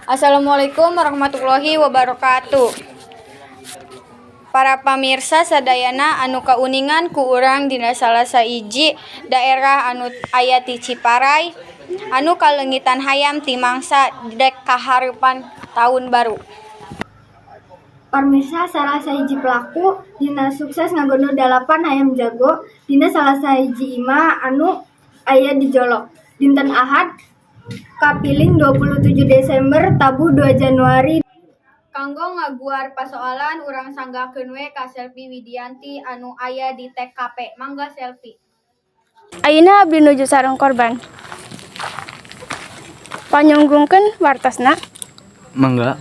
Assalamualaikum warahmatullahi wabarakatuh. Para pamirsa sadayana anu kauningan ku urang dina salah saiji daerah anu aya ti Ciparai anu kalengitan hayam ti mangsa dek kahareupan tahun baru. Pamirsa salah sahiji pelaku dina sukses ngagono 8 hayam jago dina salah sahiji imah anu aya di Jolok dinten Ahad kapiling 27 Desember tabuh 2 Januari. Kanggo ngaguar pasoalan urang sanggakeun we ka Selvi Widianti anu aya di TKP. Mangga Selvi. Ayeuna abdi nuju sareng korban. Panyunggungkeun wartosna. Mangga.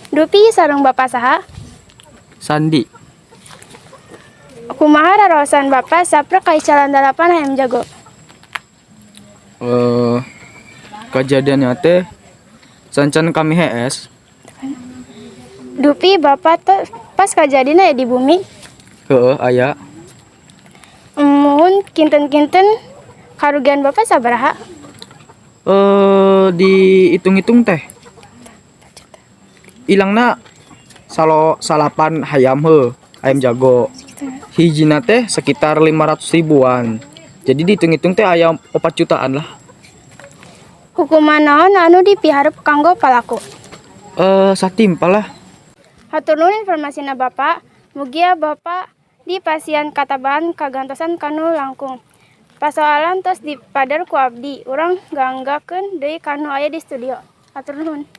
Dupi sareng Bapak saha? Sandi. Kumaha raraosan Bapak saprek kaicalan 8 hayam jago? Kejadiannya teh sancan kami HS. Dupi Bapak teh pas kajadina ya di bumi. Heueuh aya. Muhun kinten-kinten karugian Bapak sabaraha? Dihitung-hitung teh. Ilangna salapan hayam hayam jago. Hijina teh sekitar 500 ribuan. Jadi dihitung-hitung teh aya 4 jutaan lah. Hukuman naon anu dipiharep kanggo palaku? Satimpal lah. Hatur nuhun informasina Bapak. Mugia Bapak di pasien katabahan kagantosan kanu langkung. Pasoalan tos dipadar ku abdi. Urang ganggakeun deui kanu aya di studio. Hatur nuhun.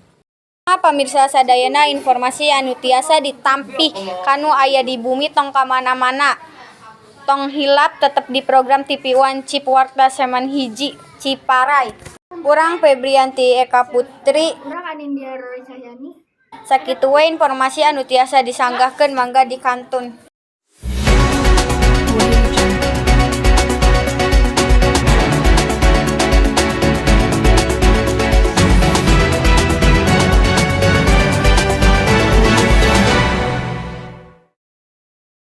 Pamirsa sadayana informasi anu tiasa ditampi kanu aya di bumi tong kamana-mana. Tong hilap tetep di program TV One Cip Warta Seman Hiji Ciparai. Urang Febrianti Eka Putri. Urang Anindya Roy Cahyani. Sakitu we informasi anu tiasa disanggahkeun mangga dikantun.